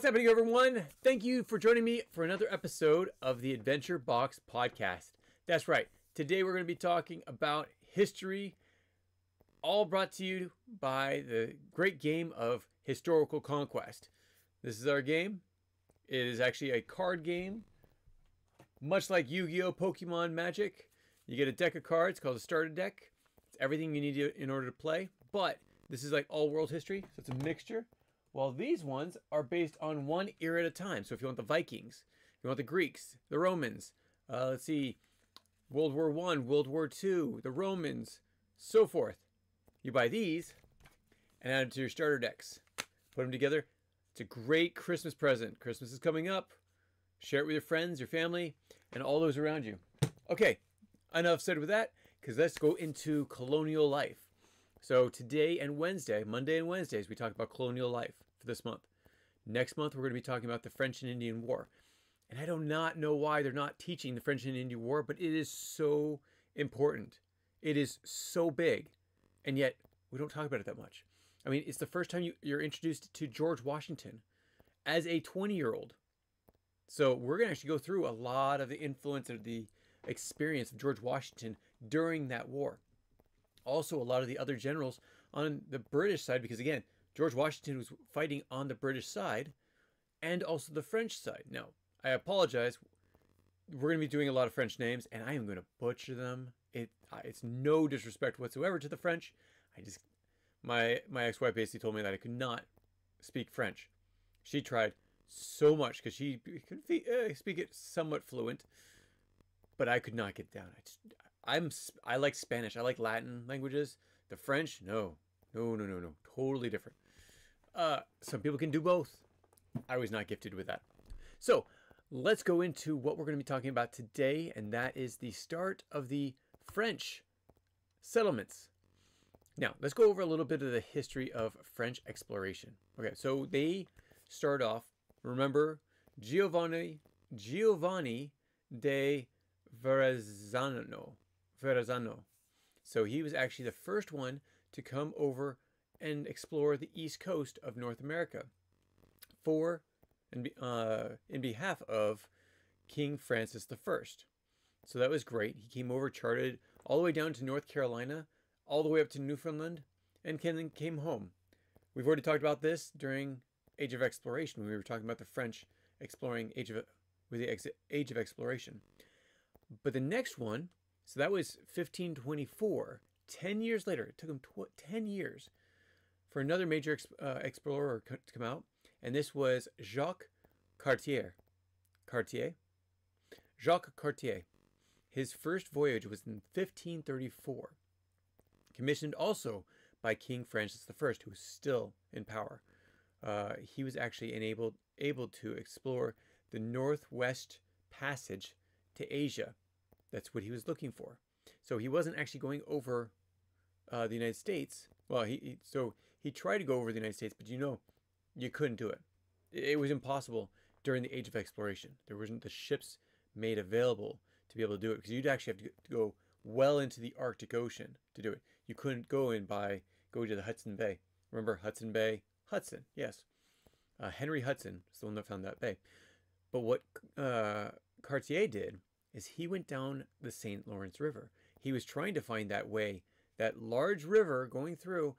happening, everyone? Thank you for joining me for another episode of the Adventure Box Podcast. That's right. Today we're going to be talking about history, all brought to you by the great game of Historical Conquest. This is our game. It is actually a card game, much like Yu-Gi-Oh! Pokemon Magic. You get a deck of cards called a starter deck. It's everything you need in order to play, but this is like all world history, so it's a mixture. While these ones are based on one era at a time. So if you want the Vikings, if you want the Greeks, the Romans, let's see, World War I, World War II, the Romans, so forth. You buy these and add them to your starter decks. Put them together. It's a great Christmas present. Christmas is coming up. Share it with your friends, your family, and all those around you. Okay, enough said with that, because let's go into colonial life. So today and Wednesday, Monday and Wednesdays, we talk about colonial life for this month. Next month, we're going to be talking about the French and Indian War. And I do not know why they're not teaching the French and Indian War, but it is so important. It is so big. And yet, we don't talk about it that much. I mean, it's the first time you're introduced to George Washington as a 20-year-old. So we're going to actually go through a lot of the influence of the experience of George Washington during that war. Also, a lot of the other generals on the British side, because again, George Washington was fighting on the British side and also the French side. Now, I apologize. We're going to be doing a lot of French names, and I am going to butcher them. It's no disrespect whatsoever to the French. My ex-wife basically told me that I could not speak French. She tried so much because she could speak it somewhat fluent, but I could not get down. I like Spanish. I like Latin languages. The French, no. Totally different. Some people can do both. I was not gifted with that. So let's go into what we're going to be talking about today, and that is the start of the French settlements. Now, let's go over a little bit of the history of French exploration. Okay, so they start off, remember, Giovanni de Verrazzano. So he was actually the first one to come over and explore the east coast of North America in behalf of King Francis I. So that was great. He came over, charted all the way down to North Carolina, all the way up to Newfoundland, and then came home. We've already talked about this during Age of Exploration when we were talking about the French exploring with the Age of Exploration. But the next one, so that was 1524. 10 years later, it took him 10 years for another major explorer to come out. And this was Jacques Cartier. Jacques Cartier. His first voyage was in 1534. Commissioned also by King Francis I, who was still in power. He was actually able to explore the Northwest Passage to Asia. That's what he was looking for. So he wasn't actually going over the United States. Well, he tried to go over the United States, but you couldn't do it. It was impossible during the Age of Exploration. There wasn't the ships made available to be able to do it, because you'd actually have to go well into the Arctic Ocean to do it. You couldn't go to the Hudson Bay. Remember Hudson Bay? Hudson, yes. Henry Hudson is the one that found that bay. But what Cartier did is he went down the St. Lawrence River. He was trying to find that way, that large river going through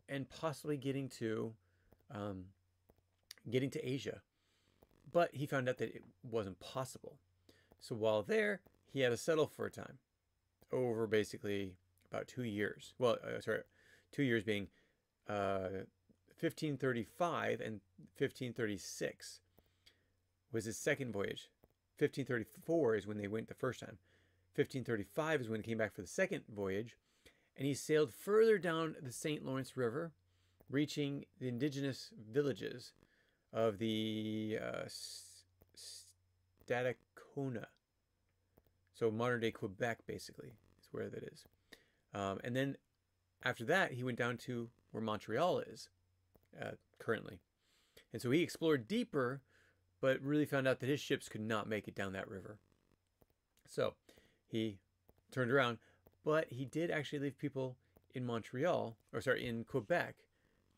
and possibly getting to Asia. But he found out that it wasn't possible. So while there, he had to settle for a time, over basically about 2 years. Well, 2 years being 1535 and 1536 was his second voyage. 1534 is when they went the first time. 1535 is when he came back for the second voyage. And he sailed further down the St. Lawrence River, reaching the indigenous villages of the Stadacona. So modern-day Quebec, basically, is where that is. And then after that, he went down to where Montreal is currently. And so he explored deeper, but really found out that his ships could not make it down that river. So he turned around, but he did actually leave people in in Quebec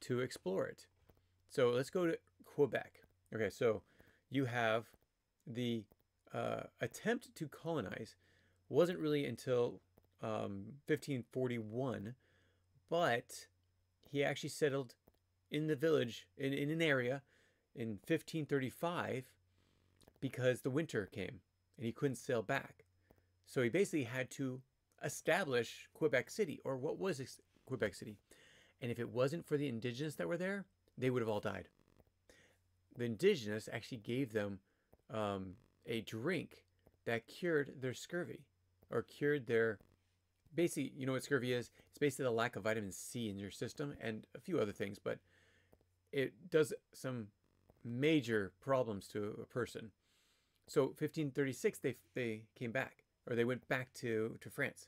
to explore it. So let's go to Quebec. Okay, so you have the attempt to colonize wasn't really until 1541, but he actually settled in the village, in an area, in 1535 because the winter came and he couldn't sail back. So he basically had to establish Quebec City, or what was Quebec City. And if it wasn't for the indigenous that were there, they would have all died. The indigenous actually gave them a drink that cured their scurvy, or cured their, basically, you know what scurvy is? It's basically the lack of vitamin C in your system and a few other things, but it does some major problems to a person. So 1536, they came back, or they went back to France.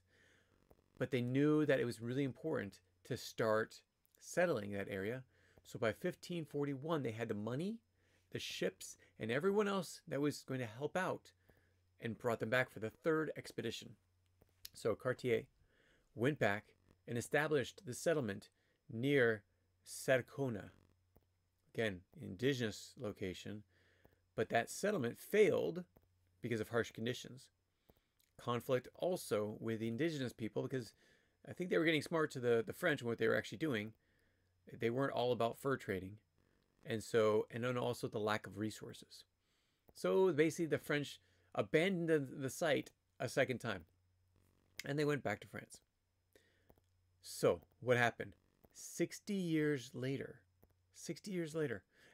But they knew that it was really important to start settling that area. So by 1541, they had the money, the ships, and everyone else that was going to help out, and brought them back for the third expedition. So Cartier went back and established the settlement near Sarcona. Again, indigenous location, but that settlement failed because of harsh conditions. Conflict also with the indigenous people, because I think they were getting smart to the French and what they were actually doing. They weren't all about fur trading. And then also the lack of resources. So basically the French abandoned the site a second time, and they went back to France. So what happened? 60 years later,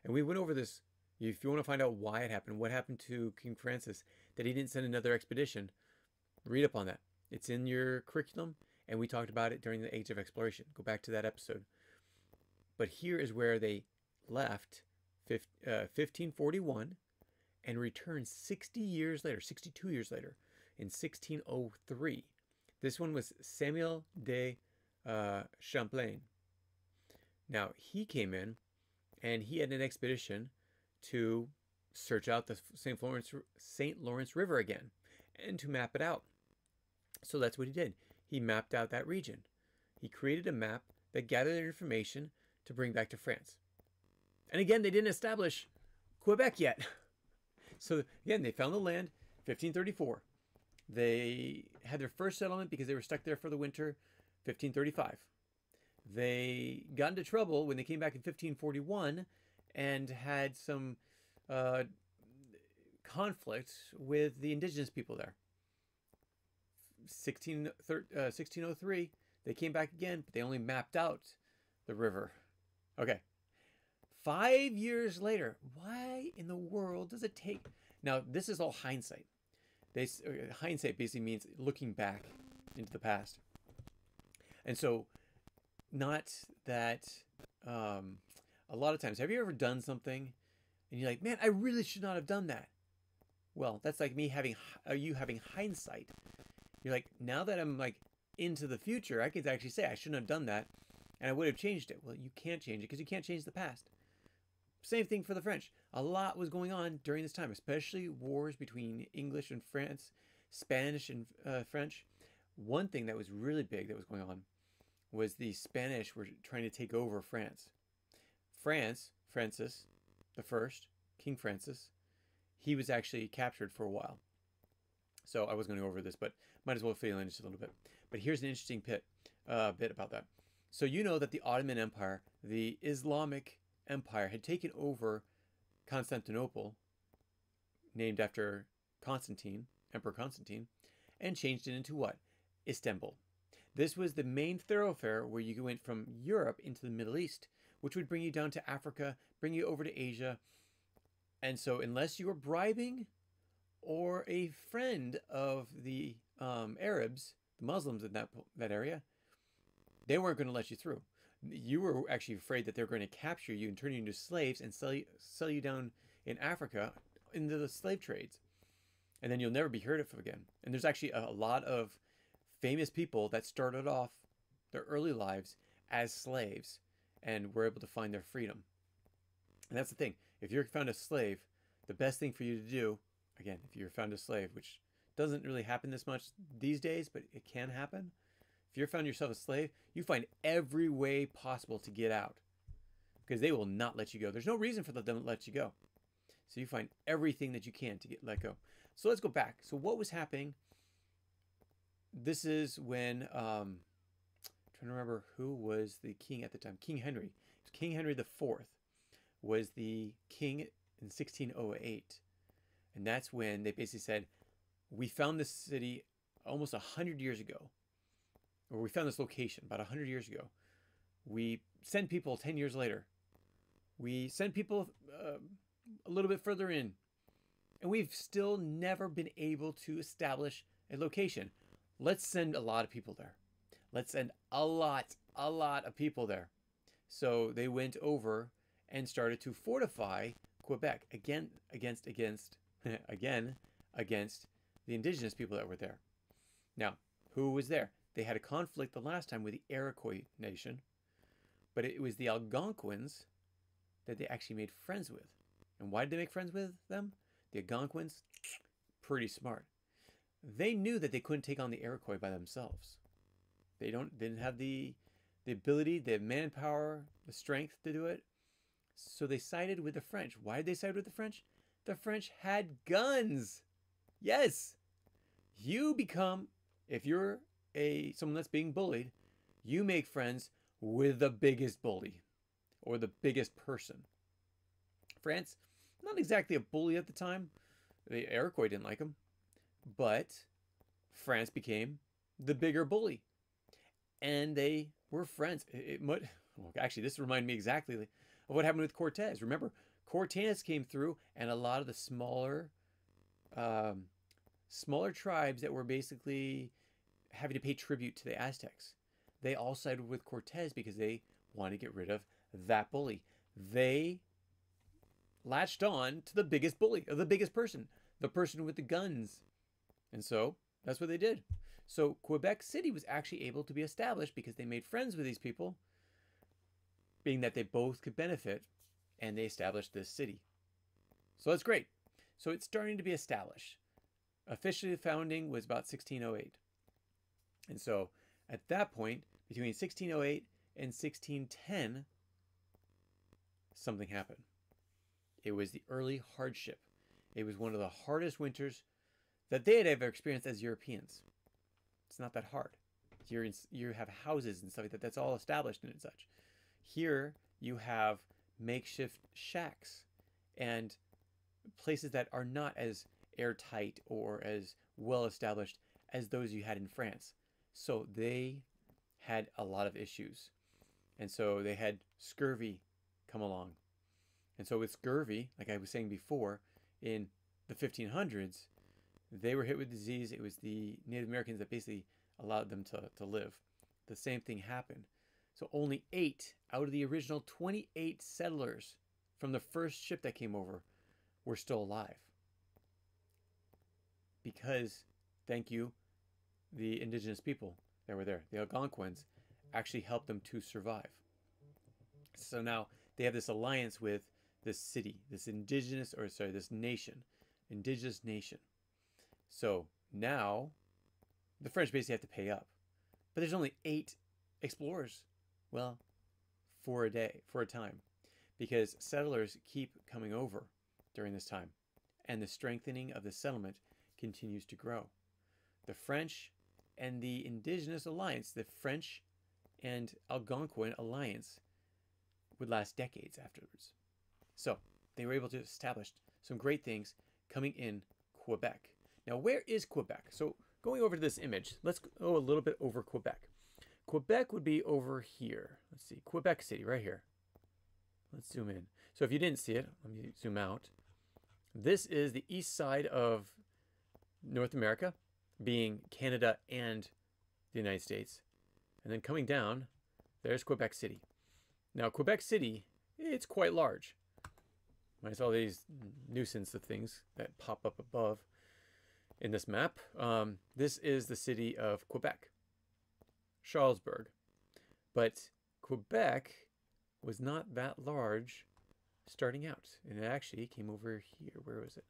and we went over this. If you want to find out why it happened, what happened to King Francis, that he didn't send another expedition, read up on that. It's in your curriculum, and we talked about it during the Age of Exploration. Go back to that episode. But here is where they left 1541 and returned 60 years later, 62 years later, in 1603. This one was Samuel de Champlain. Now, he came in, and he had an expedition to search out the St. Lawrence River again and to map it out. So that's what he did. He mapped out that region. He created a map that gathered information to bring back to France. And again, they didn't establish Quebec yet. So again, they found the land, 1534. They had their first settlement because they were stuck there for the winter, 1535. They got into trouble when they came back in 1541 and had some conflict with the indigenous people there. 1603, they came back again, but they only mapped out the river. Okay. 5 years later, why in the world does it take? Now, this is all hindsight. Hindsight basically means looking back into the past. And so, not that, a lot of times, have you ever done something and you're like, man, I really should not have done that? Well, that's like me having hindsight. You're like, now that I'm like into the future, I could actually say I shouldn't have done that and I would have changed it. Well, you can't change it because you can't change the past. Same thing for the French. A lot was going on during this time, especially wars between English and France, Spanish and French. One thing that was really big that was going on was the Spanish were trying to take over France. Francis the First, King Francis, he was actually captured for a while. So I was going to go over this, but might as well fill in just a little bit. But here's an interesting bit about that. So you know that the Ottoman Empire, the Islamic Empire, had taken over Constantinople, named after Constantine, Emperor Constantine, and changed it into what? Istanbul. This was the main thoroughfare where you went from Europe into the Middle East, which would bring you down to Africa, bring you over to Asia. And so unless you were bribing or a friend of the Arabs, the Muslims in that area, they weren't going to let you through. You were actually afraid that they were going to capture you and turn you into slaves and sell you down in Africa into the slave trades. And then you'll never be heard of again. And there's actually a lot of famous people that started off their early lives as slaves and were able to find their freedom. And that's the thing. If you're found a slave, the best thing for you to do, again, if you're found a slave, which doesn't really happen this much these days, but it can happen. If you're found yourself a slave, you find every way possible to get out because they will not let you go. There's no reason for them to let you go. So you find everything that you can to get let go. So let's go back. So what was happening? This is when trying to remember who was the king at the time. King Henry. It was King Henry IV was the king in 1608. And that's when they basically said, we found this city almost 100 years ago, or we found this location about 100 years ago. We sent people 10 years later. We sent people a little bit further in, and we've still never been able to establish a location. Let's send a lot of people there. Let's send a lot of people there. So they went over and started to fortify Quebec against the indigenous people that were there. Now, who was there? They had a conflict the last time with the Iroquois nation, but it was the Algonquins that they actually made friends with. And why did they make friends with them? The Algonquins, pretty smart. They knew that they couldn't take on the Iroquois by themselves. They didn't have the ability, the manpower, the strength to do it. So they sided with the French. Why did they side with the French? The French had guns. Yes. You become, if you're someone that's being bullied, you make friends with the biggest bully or the biggest person. France, not exactly a bully at the time. The Iroquois didn't like him, but France became the bigger bully, and they were friends. Well, actually, this reminded me exactly of what happened with Cortez. Remember, Cortez came through, and a lot of the smaller tribes that were basically having to pay tribute to the Aztecs, they all sided with Cortez because they wanted to get rid of that bully. They latched on to the biggest bully, or the biggest person, the person with the guns. And so that's what they did. So Quebec City was actually able to be established because they made friends with these people, being that they both could benefit, and they established this city. So that's great. So it's starting to be established. Officially, the founding was about 1608. And so at that point, between 1608 and 1610, something happened. It was the early hardship. It was one of the hardest winters that they had ever experienced as Europeans. It's not that hard. You have houses and stuff like that. That's all established and such. Here you have makeshift shacks and places that are not as airtight or as well established as those you had in France. So they had a lot of issues. And so they had scurvy come along. And so with scurvy, like I was saying before, in the 1500s, they were hit with disease. It was the Native Americans that basically allowed them to live. The same thing happened. So only 8 out of the original 28 settlers from the first ship that came over were still alive. Because, thank you, the indigenous people that were there, the Algonquins, actually helped them to survive. So now they have this alliance with this city, this indigenous nation. So now the French basically have to pay up. But there's only 8 explorers. Well, for a time. Because settlers keep coming over during this time. And the strengthening of the settlement continues to grow. The French and the indigenous alliance, the French and Algonquin alliance, would last decades afterwards. So they were able to establish some great things coming in Quebec. Now, where is Quebec? So going over to this image, let's go a little bit over Quebec. Quebec would be over here. Let's see, Quebec City, right here. Let's zoom in. So if you didn't see it, let me zoom out. This is the east side of North America, being Canada and the United States. And then coming down, there's Quebec City. Now, Quebec City, it's quite large. Minus all these nuisance of things that pop up above in this map. This is the city of Quebec, Charlesbourg. But Quebec was not that large starting out. And it actually came over here. Where was it?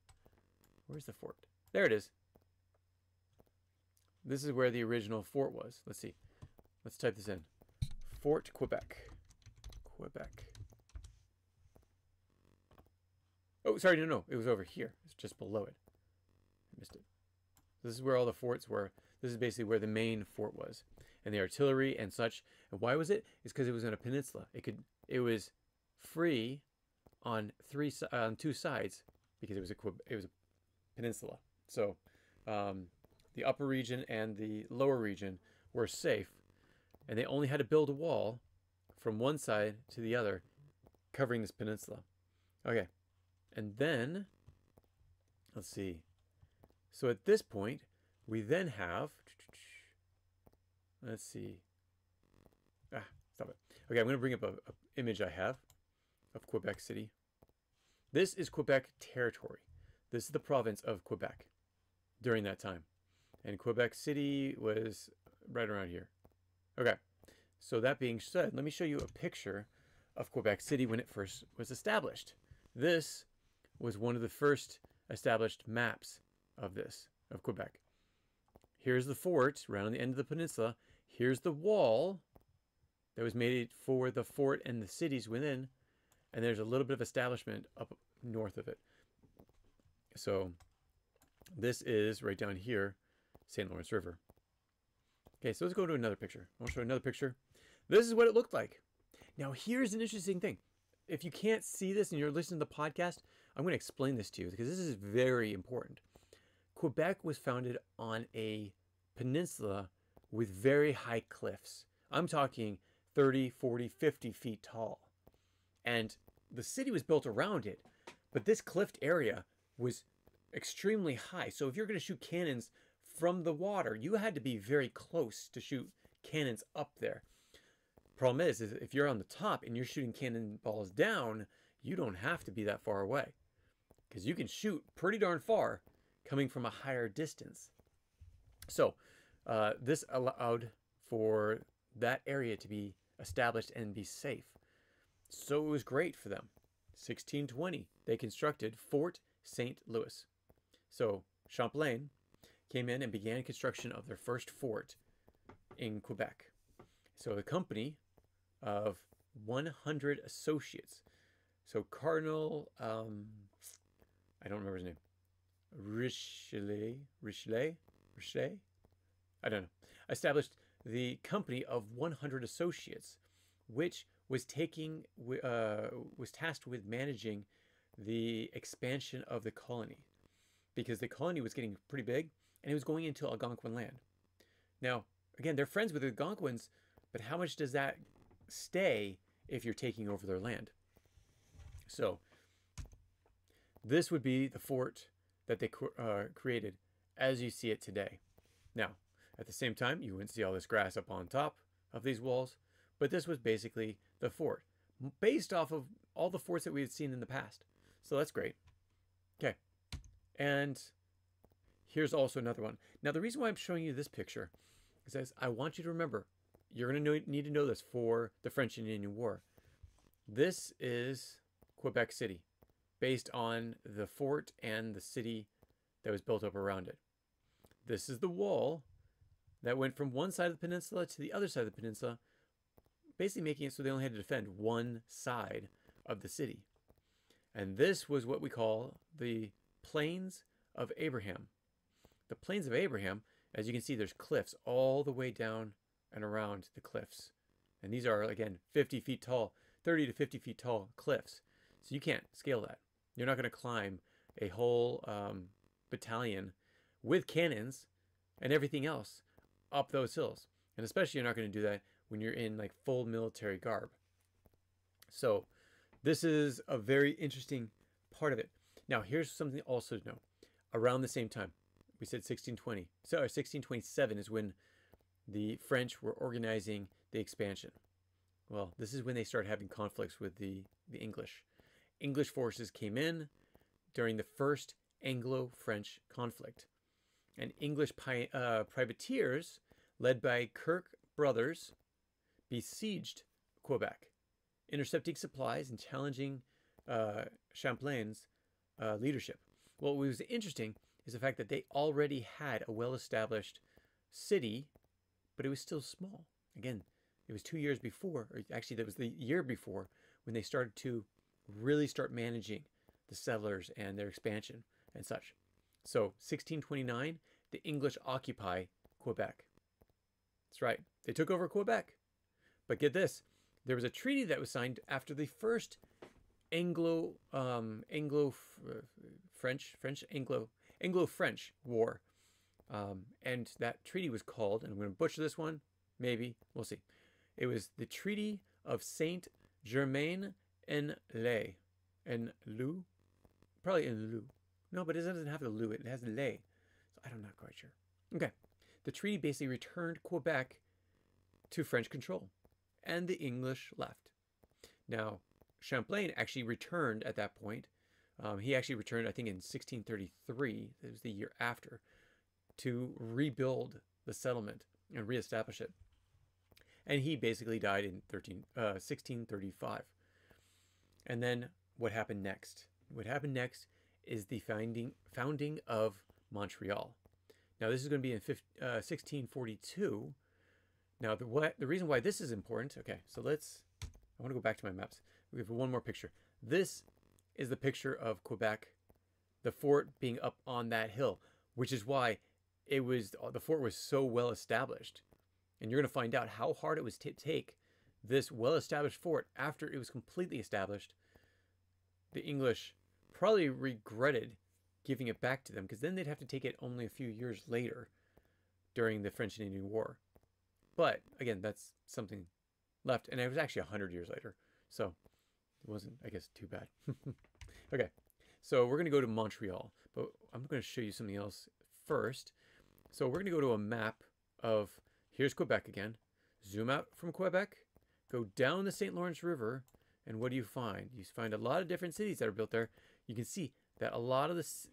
Where's the fort? There it is. This is where the original fort was. Let's see. Let's type this in. Fort Quebec. Quebec. Oh, sorry, no, it was over here. It's just below it. I missed it. This is where all the forts were. This is basically where the main fort was, and the artillery and such. And why was it? It's because it was in a peninsula. It was free on two sides because it was a peninsula. So the upper region and the lower region were safe, and they only had to build a wall from one side to the other, covering this peninsula. Okay, and then let's see. So at this point, we then have, let's see. Stop it. Okay, I'm going to bring up an image I have of Quebec City. This is Quebec territory. This is the province of Quebec during that time. And Quebec City was right around here. Okay, so that being said, let me show you a picture of Quebec City when it first was established. This was one of the first established maps of Quebec. Here's the fort right on the end of the peninsula. Here's the wall that was made for the fort and the cities within. And there's a little bit of establishment up north of it. So this is right down here, St. Lawrence River. Okay, so let's go to another picture. I'll show another picture. This is what it looked like. Now, here's an interesting thing. If you can't see this and you're listening to the podcast, I'm going to explain this to you because this is very important. Quebec was founded on a peninsula with very high cliffs. I'm talking 30, 40, 50 feet tall. And the city was built around it, but this cliffed area was extremely high. So if you're going to shoot cannons from the water, you had to be very close to shoot cannons up there. Problem is if you're on the top and you're shooting cannonballs down, you don't have to be that far away because you can shoot pretty darn far coming from a higher distance. So this allowed for that area to be established and be safe. So it was great for them. 1620, they constructed Fort St. Louis. So Champlain came in and began construction of their first fort in Quebec. So the company of 100 associates. So Cardinal, I don't remember his name. Richelieu, I don't know, established the company of 100 associates, which was tasked with managing the expansion of the colony, because the colony was getting pretty big and it was going into Algonquin land. Now, again, they're friends with the Algonquins, but how much does that stay if you're taking over their land? So this would be the fort that they created as you see it today. Now, at the same time, you wouldn't see all this grass up on top of these walls, but this was basically the fort based off of all the forts that we had seen in the past. So that's great. Okay. And here's also another one. Now, the reason why I'm showing you this picture is I want you to remember, you're going to need to know this for the French and Indian War. This is Quebec City, based on the fort and the city that was built up around it. This is the wall that went from one side of the peninsula to the other side of the peninsula, basically making it so they only had to defend one side of the city. And this was what we call the Plains of Abraham. The Plains of Abraham, as you can see, there's cliffs all the way down and around the cliffs. And these are, again, 50 feet tall, 30 to 50 feet tall cliffs. So you can't scale that. You're not going to climb a whole battalion with cannons and everything else up those hills. And especially you're not going to do that when you're in like full military garb. So this is a very interesting part of it. Now, here's something also to know. Around the same time, we said 1620. So 1627 is when the French were organizing the expansion. Well, this is when they started having conflicts with the English. English forces came in during the first Anglo-French conflict. And English privateers, led by Kirke brothers, besieged Quebec, intercepting supplies and challenging Champlain's leadership. Well, what was interesting is the fact that they already had a well-established city, but it was still small. Again, it was 2 years before, or actually that was the year before, when they started to really start managing the settlers and their expansion and such. So 1629, the English occupy Quebec. That's right. They took over Quebec. But get this, there was a treaty that was signed after the first Anglo-French War. And that treaty was called, and I'm going to butcher this one, maybe, we'll see. It was the Treaty of Saint-Germain-en-Laye. En-Lou? Probably en-Lou. No, but it doesn't have the Lou, it has Lay. So I'm not quite sure. Okay. The treaty basically returned Quebec to French control, and the English left. Now, Champlain actually returned at that point. He actually returned, I think, in 1633, it was the year after, to rebuild the settlement and reestablish it. And he basically died in 1635. And then what happened next? What happened next is the founding of Montreal. Now, this is going to be in 1642. Now, the reason why this is important, okay, so I want to go back to my maps. We have one more picture. This is the picture of Quebec, the fort being up on that hill, which is why the fort was so well established. And you're going to find out how hard it was to take this well-established fort after it was completely established. The English probably regretted giving it back to them, because then they'd have to take it only a few years later during the French and Indian War. But again, that's something left, and it was actually 100 years later, so it wasn't, I guess, too bad. Okay, so we're going to go to Montreal, but I'm going to show you something else first. So we're going to go to a map of, here's Quebec again. Zoom out from Quebec, go down the St. Lawrence River, and what do you find? You find a lot of different cities that are built there. You can see that a lot of this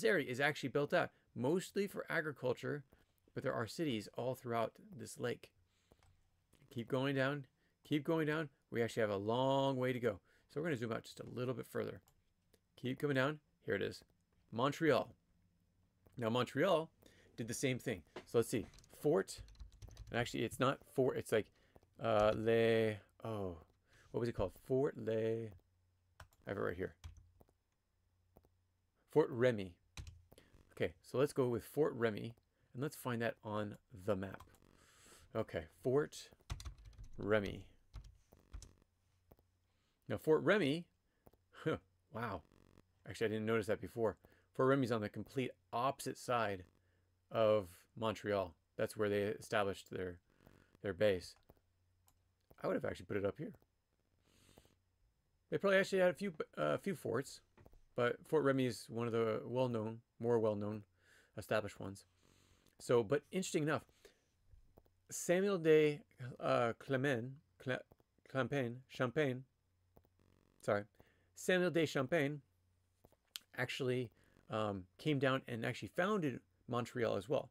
area is actually built out, mostly for agriculture, but there are cities all throughout this lake. Keep going down, keep going down. We actually have a long way to go. So we're going to zoom out just a little bit further. Keep coming down. Here it is, Montreal. Now, Montreal did the same thing. So let's see, fort, and actually it's not fort, it's like what was it called? Fort Le, I have it right here. Fort Remy. Okay, so let's go with Fort Remy, and let's find that on the map. Okay, Fort Remy. Now, Fort Remy, wow. Actually, I didn't notice that before. Fort Remy's on the complete opposite side of Montreal. That's where they established their base. I would have actually put it up here. They probably actually had a few forts, but Fort Remy is one of the more well-known established ones. So, but interesting enough, Samuel de Samuel de Champlain actually came down and actually founded Montreal as well.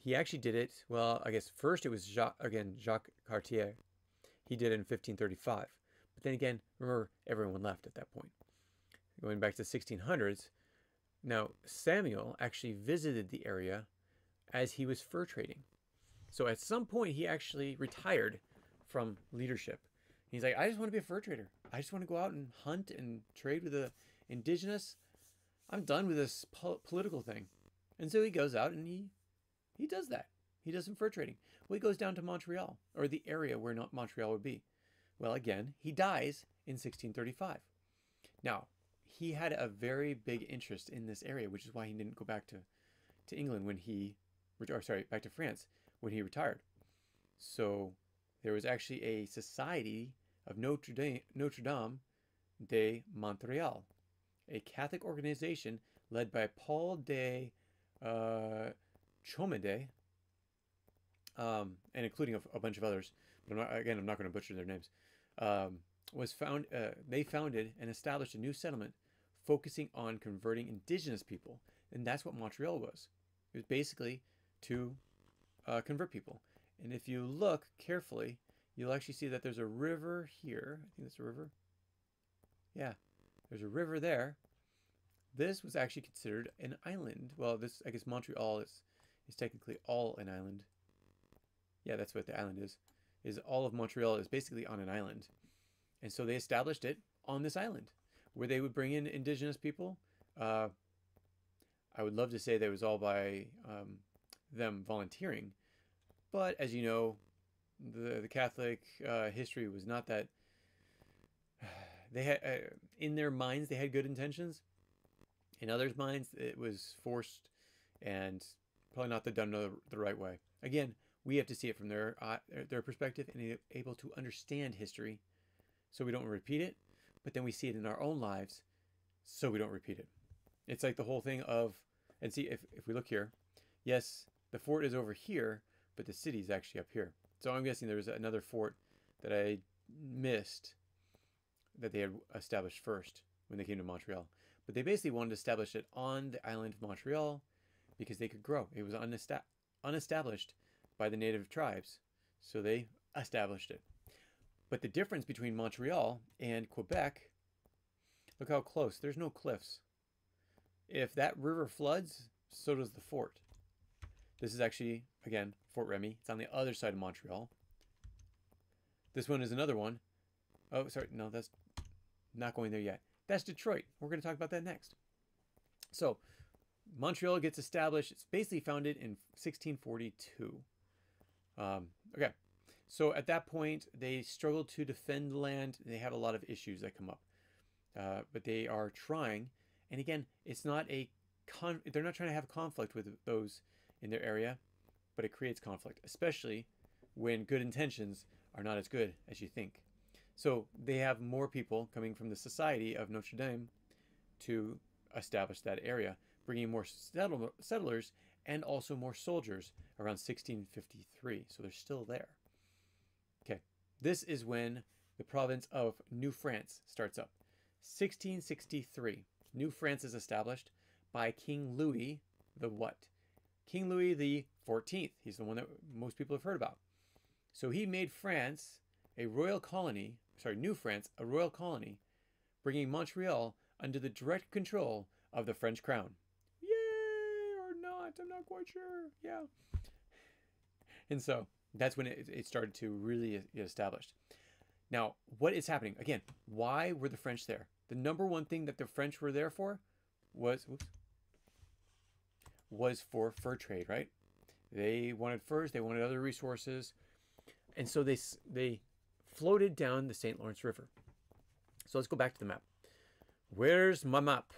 He actually did it, well, I guess first it was Jacques Cartier. He did it in 1535. But then again, remember, everyone left at that point. Going back to the 1600s, now Samuel actually visited the area as he was fur trading. So at some point, he actually retired from leadership. He's like, I just want to be a fur trader. I just want to go out and hunt and trade with the indigenous. I'm done with this political thing. And so he goes out and he does that. He does some fur trading. Well, he goes down to Montreal, or the area where Montreal would be. Well, again, he dies in 1635. Now, he had a very big interest in this area, which is why he didn't go back to England when back to France when he retired. So there was actually a society of Notre Dame de Montreal, a Catholic organization led by Paul de Chomedey, and including a bunch of others, but I'm not going to butcher their names. They founded and established a new settlement focusing on converting indigenous people, and that's what Montreal was. It was basically to convert people. And if you look carefully, you'll actually see that there's a river here. I think that's a river. Yeah, there's a river there. This was actually considered an island. Well, I guess Montreal is technically all an island. Yeah, that's what the island is all of Montreal is basically on an island. And so they established it on this island. where they would bring in indigenous people. I would love to say that it was all by them volunteering, but as you know, the Catholic history was not that. They had in their minds they had good intentions. In others' minds, it was forced and probably not done the right way. Again, we have to see it from their perspective and able to understand history, so we don't repeat it. But then we see it in our own lives, so we don't repeat it. It's like the whole thing of, and see if we look here, yes, the fort is over here, but the city is actually up here. So I'm guessing there was another fort that I missed that they had established first when they came to Montreal. But they basically wanted to establish it on the island of Montreal because they could grow. It was unestablished by the native tribes, so they established it. But the difference between Montreal and Quebec, look how close. There's no cliffs. If that river floods, so does the fort. This is actually, again, Fort Remy. It's on the other side of Montreal. This one is another one. Oh, sorry. No, that's not going there yet. That's Detroit. We're going to talk about that next. So, Montreal gets established. It's basically founded in 1642. Okay. So, at that point, they struggle to defend land. They have a lot of issues that come up. But they are trying. And again, it's not they're not trying to have conflict with those in their area, but it creates conflict, especially when good intentions are not as good as you think. So they have more people coming from the Society of Notre Dame to establish that area, bringing more settlers and also more soldiers around 1653. So they're still there. Okay, this is when the province of New France starts up. 1663, New France is established by King Louis the what? King Louis the 14th. He's the one that most people have heard about. So he made France a royal colony, New France, a royal colony, bringing Montreal under the direct control of the French crown. Yay or not, I'm not quite sure. Yeah. And so that's when it started to really get established. Now, what is happening? Again, why were the French there? The number one thing that the French were there for was for fur trade, right? They wanted furs, they wanted other resources. And so they floated down the St. Lawrence River. So let's go back to the map. Where's my map?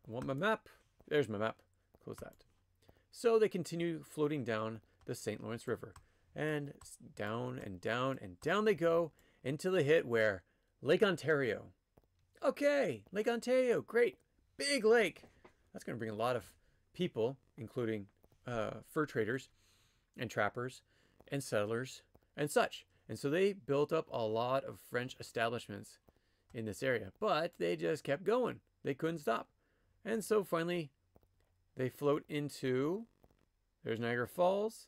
I want my map. There's my map. Close that. So they continue floating down the St. Lawrence River. And down and down and down they go until they hit where? Lake Ontario. Okay, Lake Ontario. Great. Big lake. That's going to bring a lot of people, including fur traders and trappers and settlers and such. And so they built up a lot of French establishments in this area, but they just kept going. They couldn't stop. And so finally they float into, there's Niagara Falls.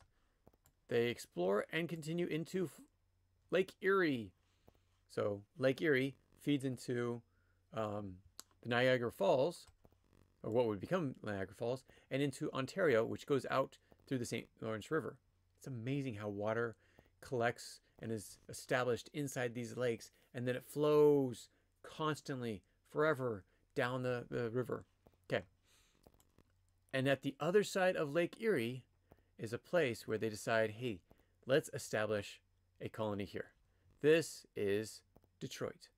They explore and continue into Lake Erie. So Lake Erie feeds into the Niagara Falls, or what would become Niagara Falls, and into Ontario, which goes out through the St. Lawrence River. It's amazing how water collects and is established inside these lakes, and then it flows constantly, forever, down the river. Okay. And at the other side of Lake Erie is a place where they decide, hey, let's establish a colony here. This is Detroit.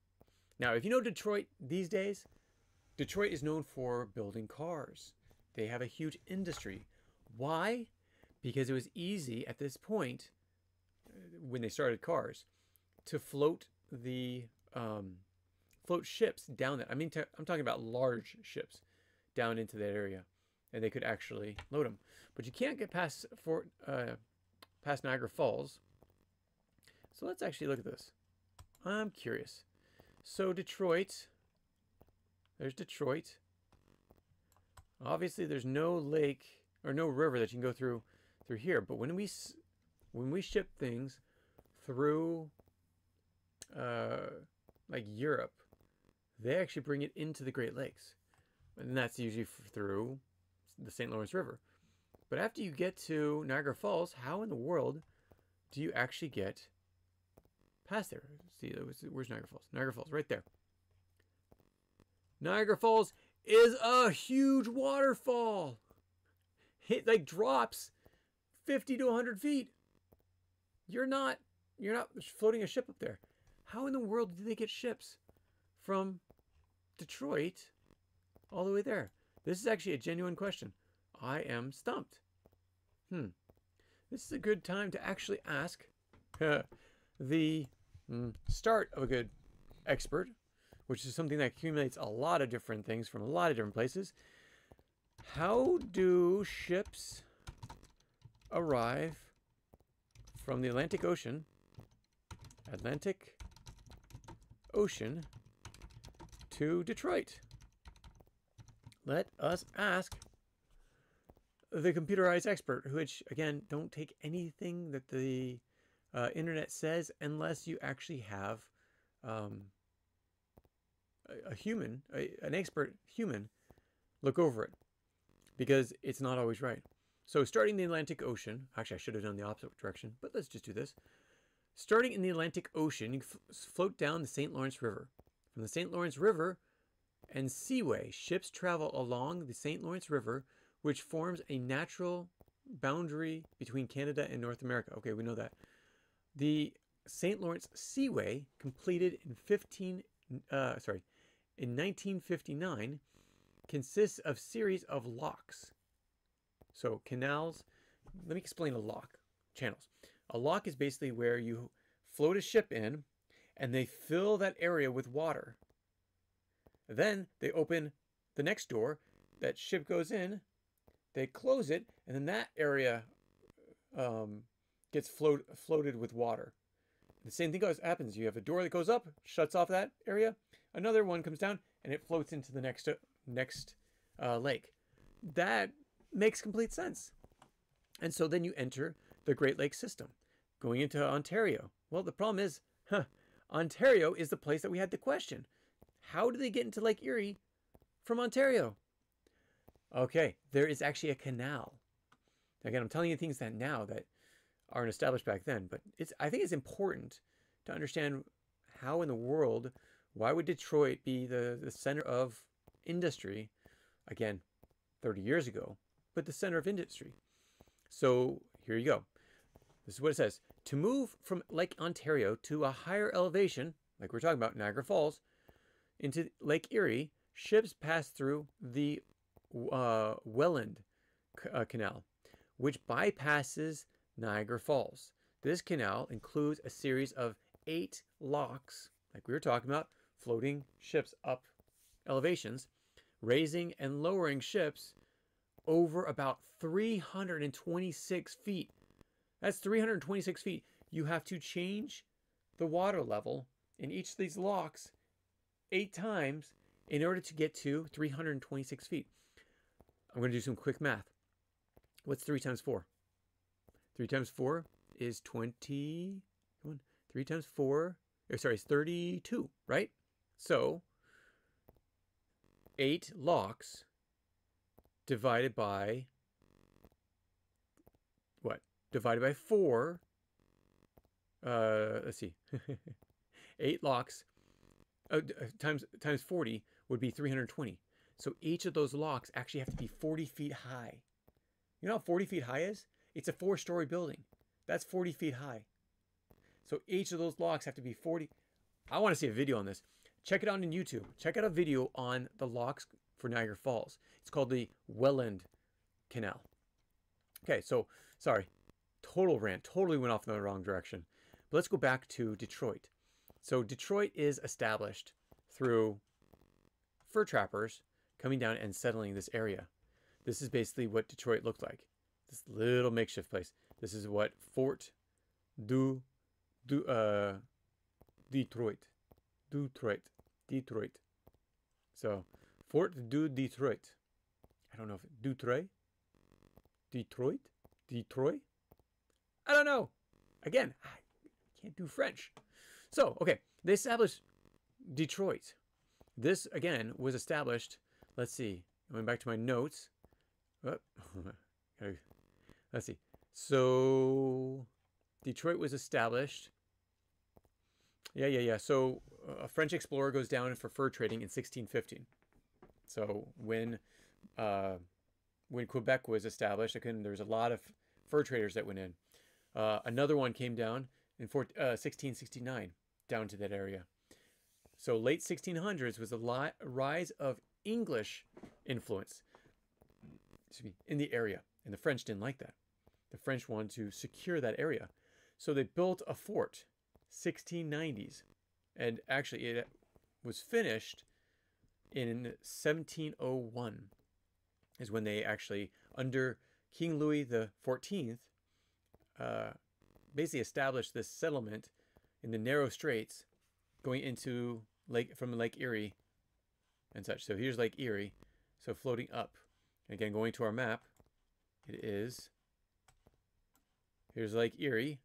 Now, if you know Detroit these days, Detroit is known for building cars. They have a huge industry. Why? Because it was easy at this point, when they started cars, to float ships down there. I mean, I'm talking about large ships down into that area, and they could actually load them. But you can't get past Niagara Falls. So let's actually look at this. I'm curious. So Detroit, there's Detroit. Obviously, there's no lake or no river that you can go through here. But when we ship things through like Europe, they actually bring it into the Great Lakes, and that's usually through the St. Lawrence River. But after you get to Niagara Falls, how in the world do you actually get past there? See, where's Niagara Falls? Niagara Falls, right there. Niagara Falls is a huge waterfall. It like drops 50 to 100 feet. You're not floating a ship up there. How in the world did they get ships from Detroit all the way there? This is actually a genuine question. I am stumped. This is a good time to actually ask the start of a good expert, which is something that accumulates a lot of different things from a lot of different places. How do ships arrive from the Atlantic Ocean to Detroit? Let us ask the computerized expert, which, again, don't take anything that the internet says unless you actually have a human, an expert human, look over it, because it's not always right. So starting in the Atlantic Ocean, actually I should have done the opposite direction, but let's just do this. Starting in the Atlantic Ocean, you float down the St. Lawrence River. From the St. Lawrence River and Seaway, ships travel along the St. Lawrence River, which forms a natural boundary between Canada and North America. Okay, we know that. The St. Lawrence Seaway, completed in 1959, consists of series of locks. So canals. Let me explain a lock. Channels. A lock is basically where you float a ship in and they fill that area with water. Then they open the next door, that ship goes in, they close it, and then that area gets floated with water. The same thing happens. You have a door that goes up, shuts off that area. Another one comes down, and it floats into the next lake. That makes complete sense. And so then you enter the Great Lakes system, going into Ontario. Well, the problem is, Ontario is the place that we had the question. How do they get into Lake Erie from Ontario? Okay, there is actually a canal. Again, I'm telling you things that now that aren't established back then, but I think it's important to understand how in the world, why would Detroit be the center of industry, again, 30 years ago, but the center of industry. So here you go. This is what it says. To move from Lake Ontario to a higher elevation, like we're talking about Niagara Falls, into Lake Erie, ships pass through the Welland Canal, which bypasses Niagara Falls. This canal includes a series of 8 locks, like we were talking about, floating ships up elevations, raising and lowering ships over about 326 feet. That's 326 feet. You have to change the water level in each of these locks 8 times in order to get to 326 feet. I'm going to do some quick math. What's 3 times 4? 3 times 4 is 20. 3 times 4, sorry, it's 32, right? So 8 locks divided by what? Divided by 4. Let's see. 8 locks times 40 would be 320. So each of those locks actually have to be 40 feet high. You know how 40 feet high is? It's a 4-story building. That's 40 feet high. So each of those locks have to be 40. I want to see a video on this. Check it out on YouTube. Check out a video on the locks for Niagara Falls. It's called the Welland Canal. Okay, so, sorry. Total rant. Totally went off in the wrong direction. But let's go back to Detroit. So Detroit is established through fur trappers coming down and settling this area. This is basically what Detroit looked like. This little makeshift place. This is what Fort Detroit. So Fort Detroit. I don't know if Detroit. I don't know. Again, I can't do French. So, okay, they established Detroit. This, again, was established, let's see, going back to my notes. Let's see. So, Detroit was established. Yeah. So, a French explorer goes down for fur trading in 1615. So when Quebec was established, there was a lot of fur traders that went in. Another one came down in 1669 down to that area. So late 1600s was the rise of English influence in the area. And the French didn't like that. The French wanted to secure that area. So they built a fort, 1690s. And actually it was finished in 1701 is when they actually, under King Louis XIV, basically established this settlement in the narrow straits going into from Lake Erie and such. So here's Lake Erie. So floating up. Again, going to our map, here's Lake Erie,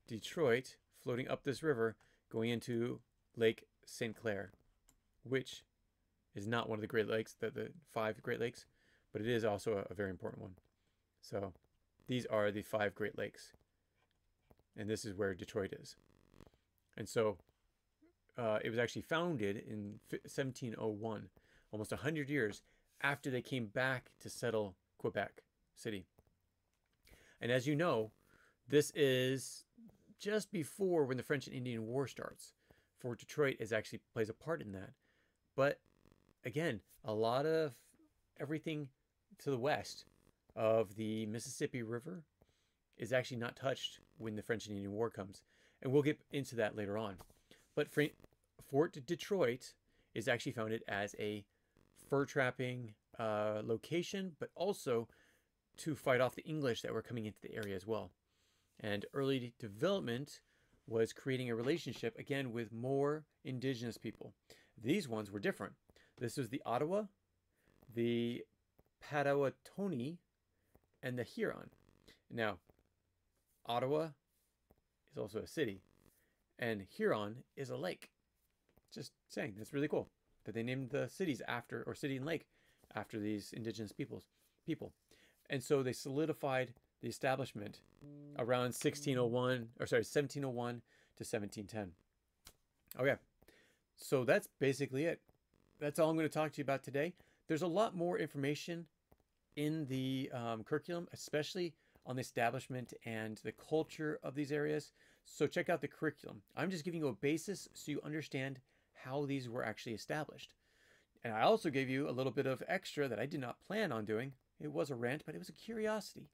Detroit, floating up this river, going into Lake St. Clair, which is not one of the Great Lakes, the 5 Great Lakes, but it is also a very important one. So these are the 5 Great Lakes. And this is where Detroit is. And so it was actually founded in 1701, almost 100 years after they came back to settle Quebec City. And as you know, this is just before when the French and Indian War starts. Fort Detroit actually plays a part in that. But again, a lot of everything to the west of the Mississippi River is actually not touched when the French and Indian War comes. And we'll get into that later on. But Fort Detroit is actually founded as a fur trapping location, but also to fight off the English that were coming into the area as well. And early development was creating a relationship, again, with more indigenous people. These ones were different. This was the Ottawa, the Potawatomi, and the Huron. Now, Ottawa is also a city, and Huron is a lake. Just saying, that's really cool that they named the cities after, or city and lake, after these indigenous people. And so they solidified the establishment around 1701 to 1710. Okay, so that's basically it. That's all I'm going to talk to you about today. There's a lot more information in the curriculum, especially on the establishment and the culture of these areas. So check out the curriculum. I'm just giving you a basis so you understand how these were actually established. And I also gave you a little bit of extra that I did not plan on doing. It was a rant, but it was a curiosity.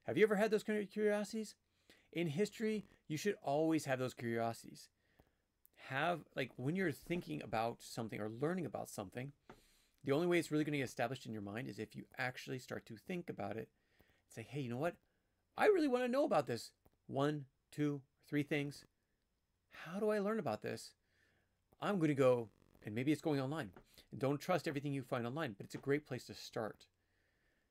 Have you ever had those kind of curiosities? In history, you should always have those curiosities. When you're thinking about something or learning about something, the only way it's really going to get established in your mind is if you actually start to think about it and say, hey, you know what? I really want to know about this. 1, 2, 3 things. How do I learn about this? I'm going to go, and maybe it's going online. And don't trust everything you find online, but it's a great place to start.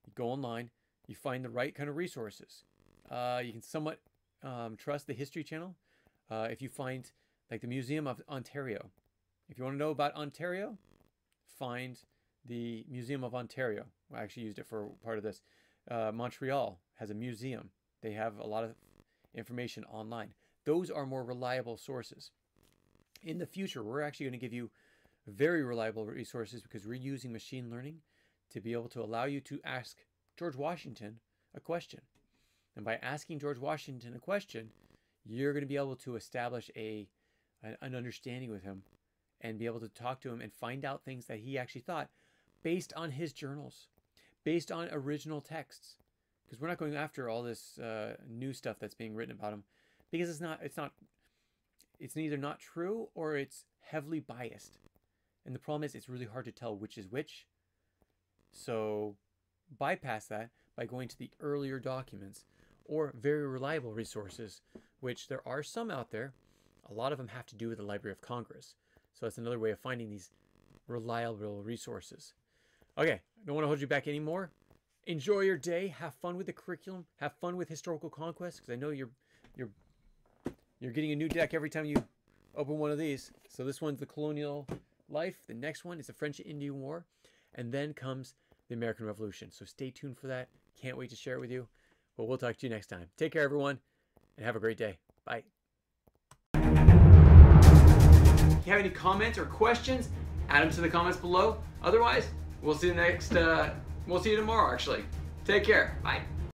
You go online, you find the right kind of resources. You can somewhat trust the History Channel. If you find like the Museum of Ontario. If you want to know about Ontario, find the Museum of Ontario. I actually used it for part of this. Montreal has a museum. They have a lot of information online. Those are more reliable sources. In the future, we're actually going to give you very reliable resources because we're using machine learning to be able to allow you to ask George Washington a question. And by asking George Washington a question, you're going to be able to establish an understanding with him and be able to talk to him and find out things that he actually thought based on his journals, based on original texts. Because we're not going after all this new stuff that's being written about him, because it's neither not true or it's heavily biased. And the problem is it's really hard to tell which is which. So bypass that by going to the earlier documents or very reliable resources, which there are some out there. A lot of them have to do with the Library of Congress. So that's another way of finding these reliable resources. Okay, I don't want to hold you back anymore. Enjoy your day. Have fun with the curriculum. Have fun with historical conquest, because I know you're getting a new deck every time you open one of these. So this one's the colonial life. The next one is the French and Indian War. And then comes the American Revolution. So stay tuned for that. Can't wait to share it with you. But we'll talk to you next time. Take care, everyone, and have a great day. Bye. If you have any comments or questions, add them to the comments below. Otherwise, We'll see you next. We'll see you tomorrow. Actually, take care. Bye.